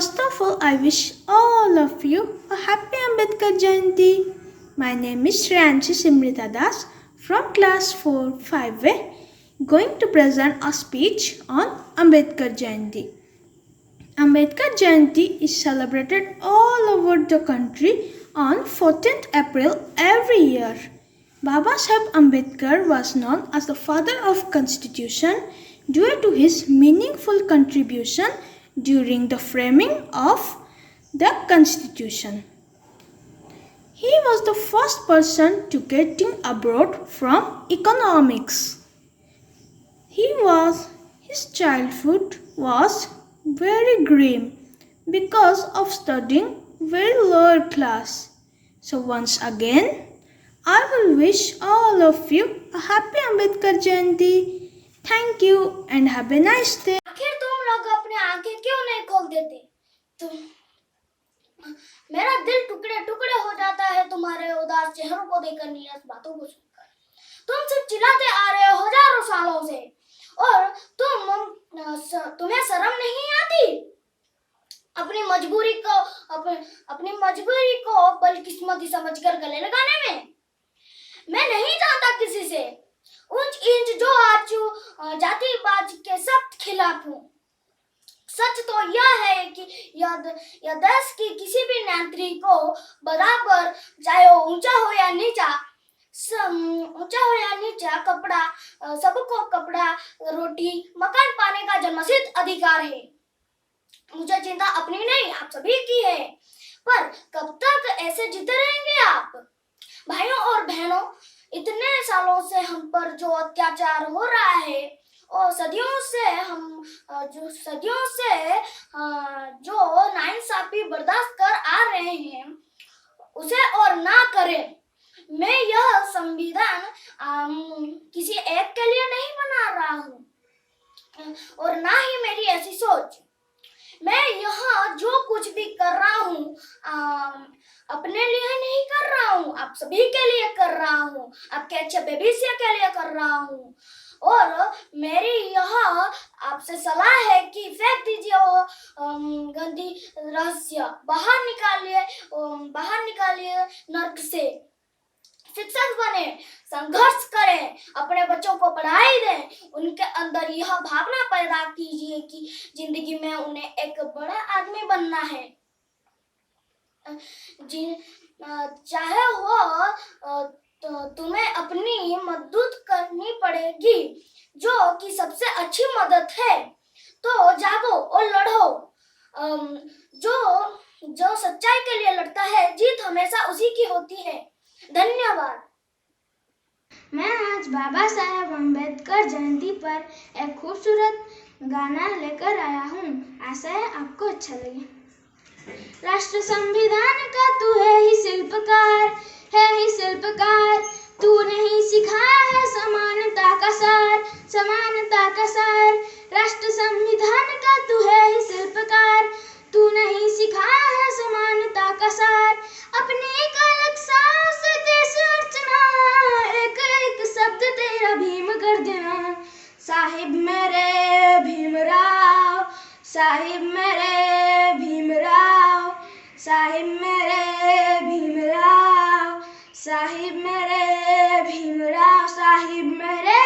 First of all, I wish all of you a happy Ambedkar Jayanti. My name is Shreyanshi Simrita Das from class 4-5A, going to present a speech on Ambedkar Jayanti. Ambedkar Jayanti is celebrated all over the country on 14th April every year. Baba Saheb Ambedkar was known as the father of Constitution due to his meaningful contribution during the framing of the Constitution. He was the first person to getting abroad from economics. His childhood was very grim because of studying very lower class. So once again, I will wish all of you a happy Ambedkar Jayanti. Thank you and have a nice day. आखिर तुम लोग अपने आंखें क्यों नहीं खोल देते? मेरा दिल टुकड़े टुकड़े हो जाता है तुम्हारे उदास चेहरों को देखकर, नीरस बातों को सुनकर। तुम सिर्फ चिल्लाते आ रहे हो हजारों सालों से और तुम्हें शर्म नहीं आती अपनी मजबूरी को बदकिस्मती समझकर गले लगाने में। मैं नहीं जानता किसी से ऊंच नीच जो आजू जातिवाद के सख्त खिलाफ हूँ। सच तो यह है कि यह देश की किसी भी नागरिक को बराबर, चाहे वो ऊंचा हो या नीचा, कपड़ा सबको कपड़ा, रोटी, मकान पाने का जन्मसिद्ध अधिकार है। मुझे चिंता अपनी नहीं, आप सभी की है। पर कब तक ऐसे जीते रहेंगे आप? भाइयों और बहनों, इतने सालों से हम पर जो अत्याचार हो रहा है और सदियों से जो नाइंसाफी बर्दाश्त कर आ रहे हैं, उसे और ना करें। मैं यह संविधान किसी एक के लिए नहीं बना रहा हूँ और ना ही मेरी ऐसी सोच। मैं यहाँ जो कुछ भी कर रहा हूँ अपने लिए नहीं कर रहा हूँ, आप सभी के लिए कर रहा हूँ, आपके अच्छे भविष्य के लिए कर रहा हूँ। और मेरी यह आपसे सलाह है कि फेंक दीजिए वो गंदी रहस्य, बाहर निकालिए नर्क से। शिक्षक बने, संघर्ष करें, अपने बच्चों को पढ़ाई दें, उनके अंदर यह भावना पैदा कीजिए कि जिंदगी में उन्हें एक बड़ा आदमी बनना है। चाहे वो तुम्हें अपनी मदद करनी पड़ेगी, जो कि सबसे अच्छी मदद है। तो जागो और लड़ो। जो सच्चाई के लिए लड़ता है, जीत हमेशा उसी की होती है। धन्यवाद। मैं आज बाबा साहेब अम्बेडकर जयंती पर एक खूबसूरत गाना लेकर आया हूँ। आशा है आपको अच्छा लगे। राष्ट्र संविधान का तू है ही शिल्पकार, तूने ही सिखाया है समानता का सार। राष्ट्र संविधान का तू है ही शिल्पकार, तूने ही सिखाया है समानता का सार। अपनी एक अलग सांस देश अर्चना, एक एक शब्द तेरा भीम कर देना। साहिब मेरे भीमराव, साहिब मेरे भीमराव, साहिब मेरे भीमराव, साहिब मेरे भीमराव, साहिब मेरे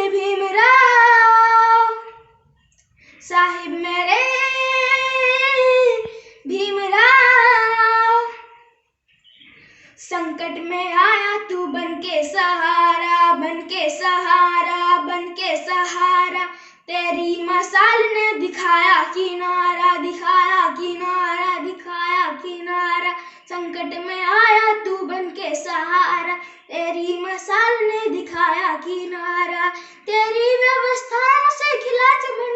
भीमराव, साहिब मेरे भीमराव। संकट में आया तू बनके सहारा, तेरी मसाल ने दिखाया किनारा। संकट में आया तू बनके सहारा, तेरी मसाल ने दिखाया किनारा। तेरी व्यवस्थाओं से खिला चमन,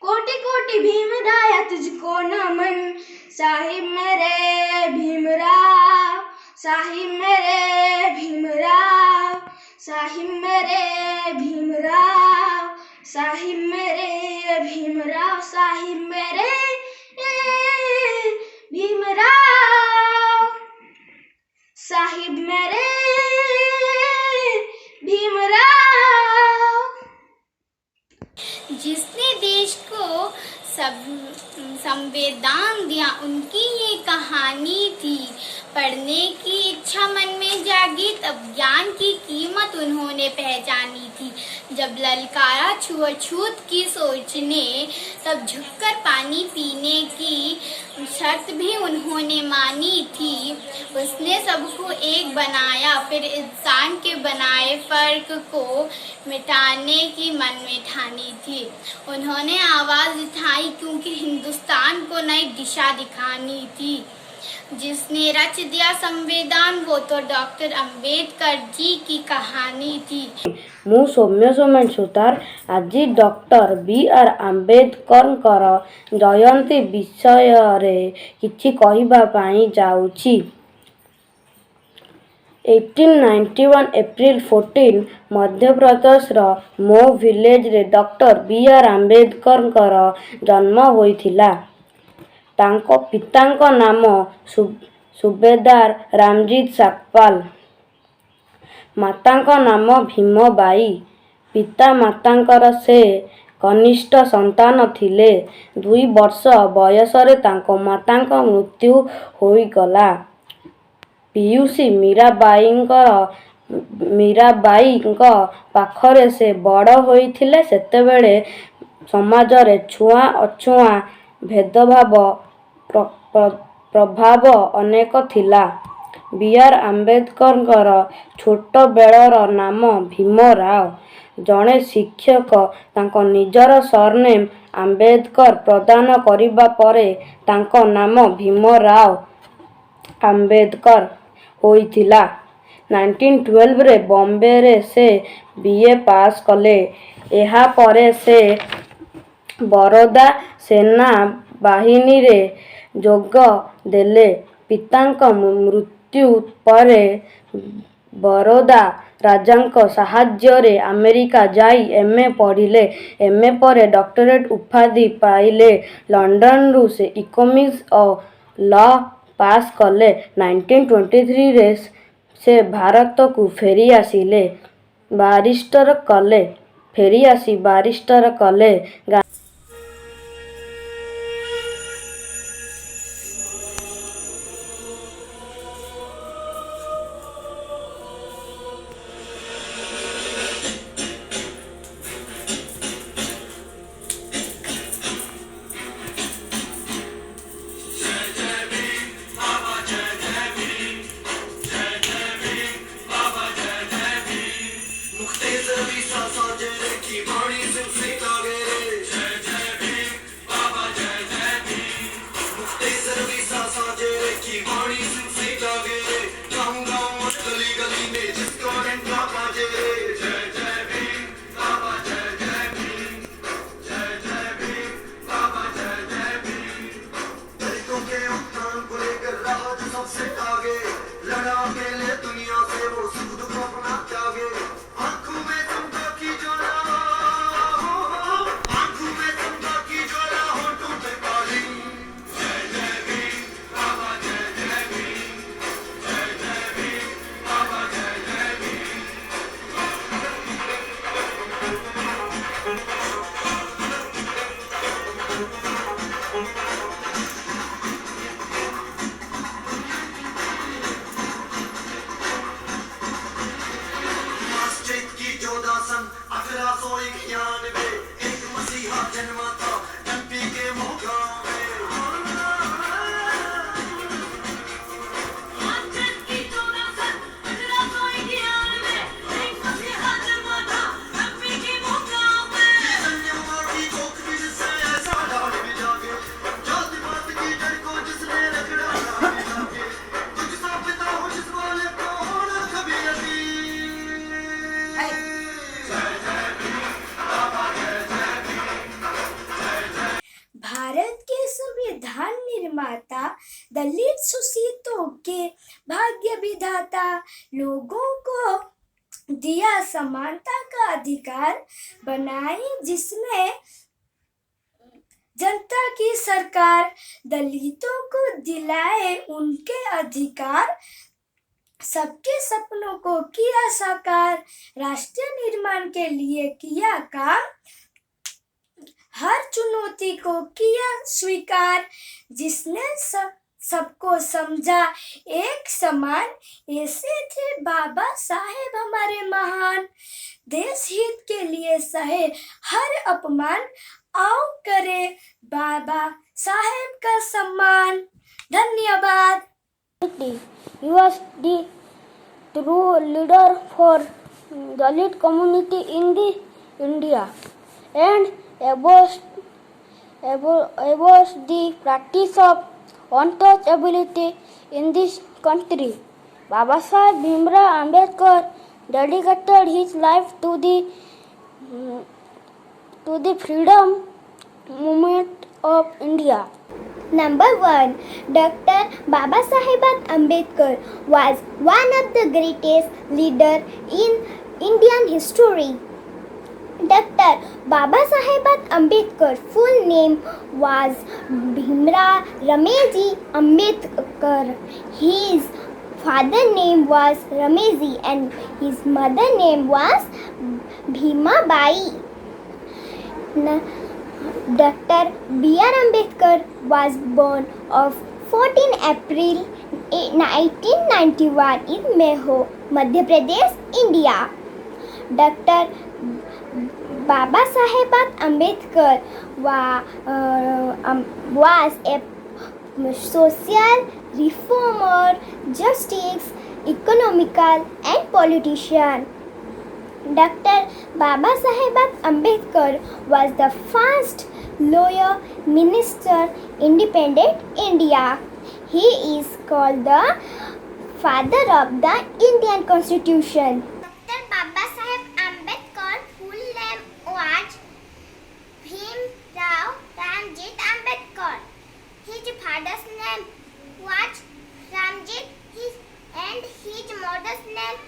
कोटि कोटि भीम दाया तुझको नमन। साहिब मेरे भीमराव, साहिब मेरे भीमराव, साहिब मेरे भीमराव, साहिब मेरे भीमराव, साहिब मेरे भीमराव, साहिब मेरे भीमराव। जिसने देश को संविधान दिया, उनकी ये कहानी थी। पढ़ने की इच्छा मन में जागी, तब ज्ञान की कीमत उन्होंने पहचानी थी। जब ललकारा छुआछूत की सोच ने, तब झुककर पानी पीने की शर्त भी उन्होंने मानी थी। उसने सबको एक बनाया, फिर इंसान के बनाए फर्क को मिटाने की मन में ठानी थी। उन्होंने आवाज़ उठाई क्योंकि हिंदुस्तान को नई दिशा दिखानी थी। जिसने रच दिया संविधान, वो तो डॉक्टर अंबेडकर जी की कहानी थी। ମୁଁ ସୌମ୍ୟ ସୋମେନ ସୁତାର ଆଜି ଡକ୍ଟର ବି.ଆର୍. ଆମ୍ବେଦକରଙ୍କର ଜୟନ୍ତୀ ବିଷୟରେ କିଛି କହିବା ପାଇଁ ଯାଉଛି। 1891 ଏପ୍ରିଲ 14 ମଧ୍ୟପ୍ରଦେଶର ମୋ ଭିଲେଜରେ ଡକ୍ଟର ବି.ଆର୍. ଆମ୍ବେଦକରଙ୍କର ଜନ୍ମ ହୋଇଥିଲା। ତାଙ୍କ ପିତାଙ୍କ ନାମ ସୁବେଦାର ରାମଜିତ ସାକପାଲ, ମାତାଙ୍କ ନାମ ଭୀମବାଈ। ପିତା ମାତାଙ୍କର ସେ କନିଷ୍ଠ ସନ୍ତାନ ଥିଲେ। 2 ବର୍ଷ ବୟସରେ ତାଙ୍କ ମାତାଙ୍କ ମୃତ୍ୟୁ ହୋଇଗଲା। ପିଉସୀ ମୀରାବାଈଙ୍କ ପାଖରେ ସେ ବଡ଼ ହୋଇଥିଲେ। ସେତେବେଳେ ସମାଜରେ ଛୁଆଁ ଅଛୁଆଁ ଭେଦଭାବ ପ୍ରଭାବ ଅନେକ ଥିଲା। ବି.ଆର୍. ଆମ୍ବେଦକରଙ୍କର ଛୋଟବେଳର ନାମ ଭୀମରାଓ। ଜଣେ ଶିକ୍ଷକ ତାଙ୍କ ନିଜର ସରନେମ୍ ଆମ୍ବେଦକର ପ୍ରଦାନ କରିବା ପରେ ତାଙ୍କ ନାମ ଭୀମରାଓ ଆମ୍ବେଦକର ହୋଇଥିଲା। 1912ରେ ବମ୍ବେରେ ସେ ବି.ଏ. ପାସ୍ କଲେ। ଏହାପରେ ସେ ବରୋଦା ସେନାବାହିନୀରେ ଯୋଗ ଦେଲେ। ପିତାଙ୍କ ମୃତ୍ୟୁ ପରେ ବରୋଦା ରାଜାଙ୍କ ସାହାଯ୍ୟରେ ଆମେରିକା ଯାଇ M.A. ପଢ଼ିଲେ। M.A. ପରେ ଡକ୍ଟରେଟ୍ ଉପାଧି ପାଇଲେ। ଲଣ୍ଡନରୁ ସେ ଇକୋନୋମିକ୍ସ ଓ ଲ ପାସ୍ କଲେ। 1923ରେ ସେ ଭାରତକୁ ଫେରିଆସି ବାରିଷ୍ଟର କଲେ। निर्माता, दलित शोषितों के भाग्य विधाता, लोगों को दिया समानता का अधिकार, बनाई जिसने जनता की सरकार, दलितों को दिलाए उनके अधिकार, सबके सपनों को किया साकार, राष्ट्र निर्माण के लिए किया काम, हर चुनौती को किया स्वीकार, जिसने सबको समझा एक समान। ऐसे थे बाबा साहेब हमारे महान, देश हित के लिए सहे हर अपमान। आओ करे बाबा साहेब का सम्मान। धन्यवाद। He was the true leader for Dalit community in the India and abolished the practice of untouchability in this country. Baba Sahib Bhimrao Ambedkar dedicated his life to the freedom movement of India. Number 1. Dr. Babasaheb Ambedkar was one of the greatest leaders in Indian history. Dr. Babasaheb Ambedkar full name was Bhimrao Ramji Ambedkar. His father name was Ramji and his mother name was Bhima Bai. Dr. B.R. Ambedkar was born on 14 April 1991 in Meho, Madhya Pradesh, India. Dr. Babasaheb Ambedkar was a social reformer, justice, economical and politician. Dr. Babasaheb Ambedkar was the first lawyer minister independent India. He is called the father of the Indian Constitution. Dr. Babasaheb Ambedkar full name was Bhimrao Ramji Ambedkar. His father's name was Ramji and his mother's name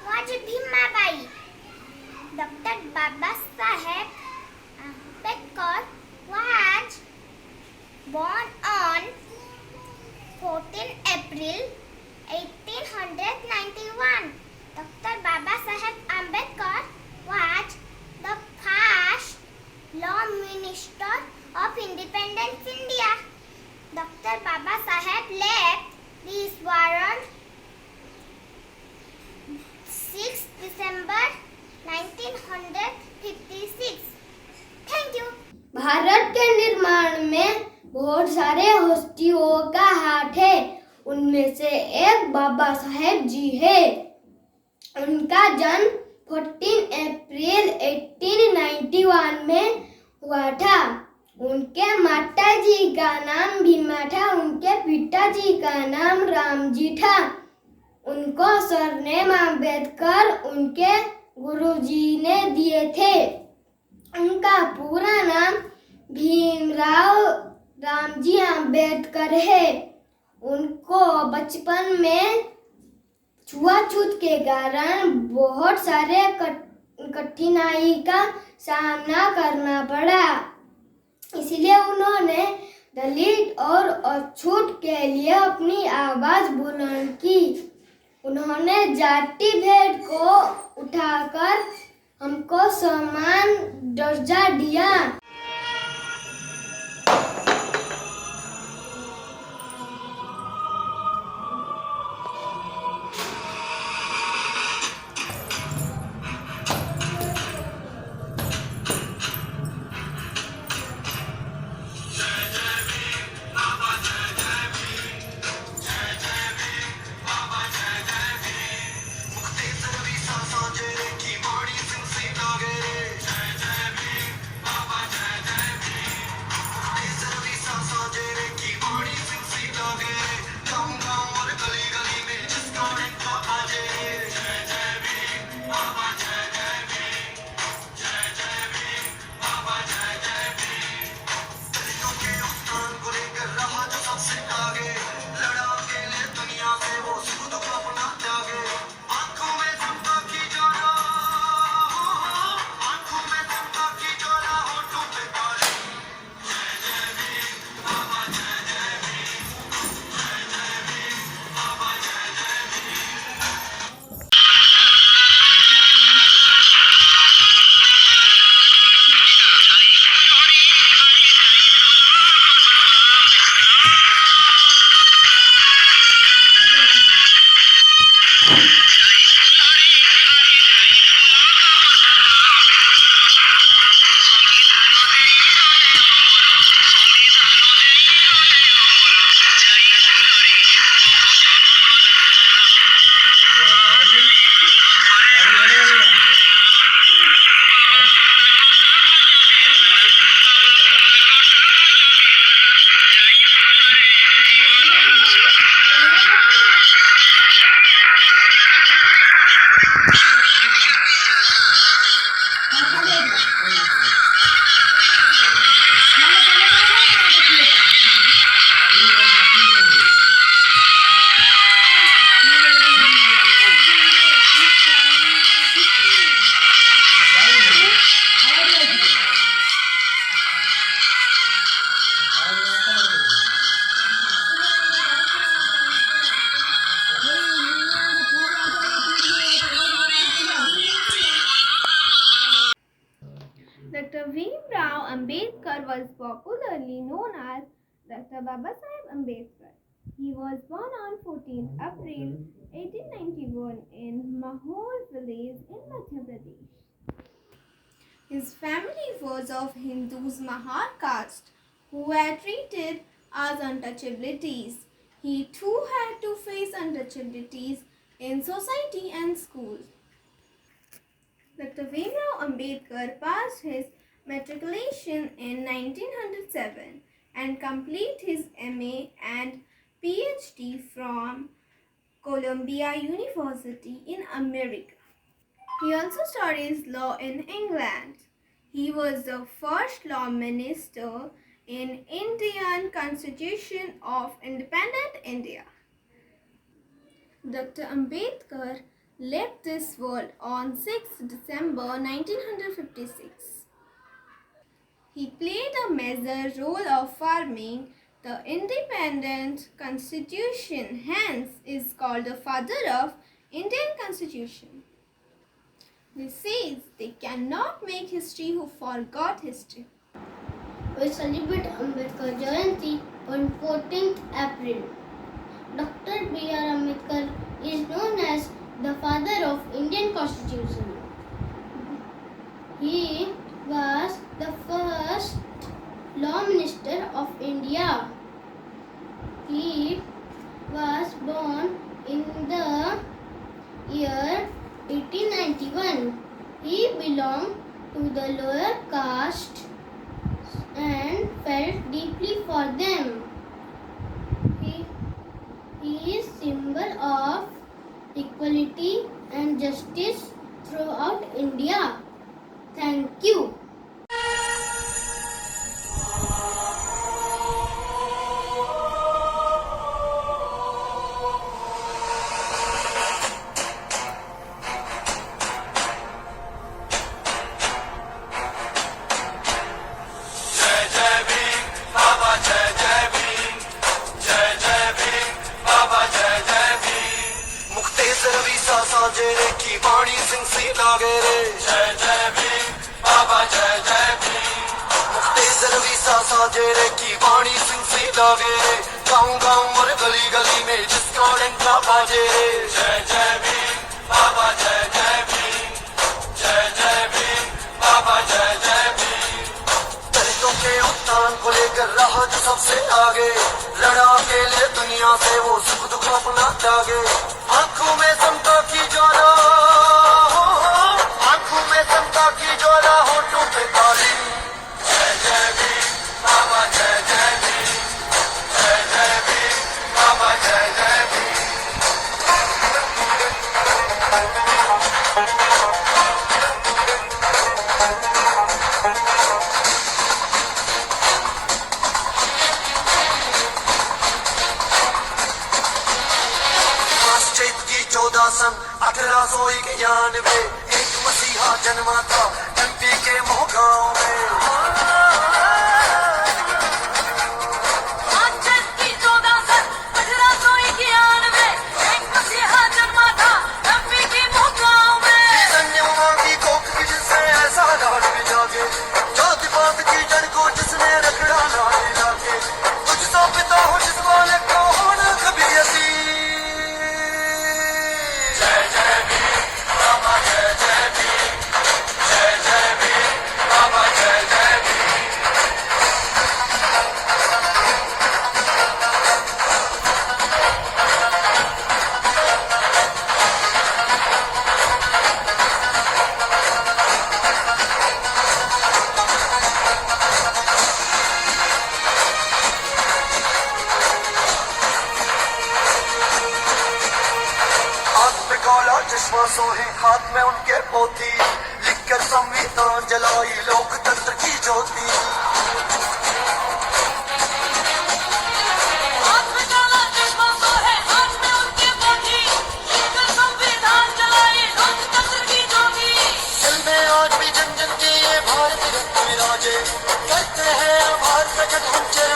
was Bhima Bai. Dr. Babasaheb Ambedkar was born on 14 April 1891. Dr. Babasaheb Ambedkar was the first law minister of independent India. Dr. Babasaheb left this world 6 December 1956. Thank you. Bharat के निर्माण में बहुत सारे हस्तियों का हाथ है। उनमें से एक बाबा साहेब जी है। उनका जन्म 14 अप्रैल 1891 में हुआ था। उनके माता जी का नाम भीमा था। उनके पिताजी का नाम रामजी था। उनको सरनेम अम्बेडकर उनके गुरुजी ने दिए थे। उनका पूरा नाम भीमराव रामजी अम्बेडकर है। उनको बचपन में छुआछूत के कारण बहुत सारे कठिनाई का सामना करना पड़ा। इसलिए उन्होंने दलित और अछूत के लिए अपनी आवाज बुलंद की। उन्होंने जाति भेद को उठाकर हमको समान दर्जा दिया। popularly known as Dr. Babasaheb Ambedkar. He was born on 14th April 1891 in Mahor village in Madhya Pradesh. His family was of Hindus Mahar caste who were treated as untouchabilities. He too had to face untouchabilities in society and school. Dr. Bhimrao Ambedkar passed his matriculation in 1907 and completed his MA and PhD from Columbia University in America. He also studied law in England. He was the first law minister in Indian Constitution of Independent India. Dr. Ambedkar left this world on 6 December 1956. He played a major role of forming the independent constitution, hence is called the father of Indian Constitution. They say they cannot make history who forgot history. We celebrate Ambedkar Jayanti on 14th April. Dr. B.R. Ambedkar is known as the father of Indian Constitution. He was the first law minister of India. He was born in the year 1891. He belonged to the lower caste and felt deeply for them. He is symbol of equality and justice throughout India. Thank you. जेरे की वाणी सिंह सी लागे रे जय जय भीम बाबा जय जय Bhim मुख्तेसर visa जेरे की वाणी सिंह सी लागे रे गाँव गाँव और गली गली में जिसका डंका बाजे रे जय जय भीम बाबा जय जय भीम जय जय भीम बाबा जय जय भीम दलितों के उत्थान को लेकर रहा जो सबसे आगे लड़ा अकेले दुनिया से वो सुख दुख अपना त्यागे आंखों में समता की ज्वाला आंखों में समता की ज्वाला होठों पे ताली जय जय भीम बाबा जय जय भीम जय जय भीम बाबा जय जय भीम सन 1891 एक मसीहा जन्मा था एमपी के मोह गांव में सोहे हाथ में उनके पोथी लिखकर संविधान जलाई लोकतंत्र की ज्योति दिल में आज भी जन जन के ये भारत रत्न विराजे कहते हैं भारत प्रकट होंचे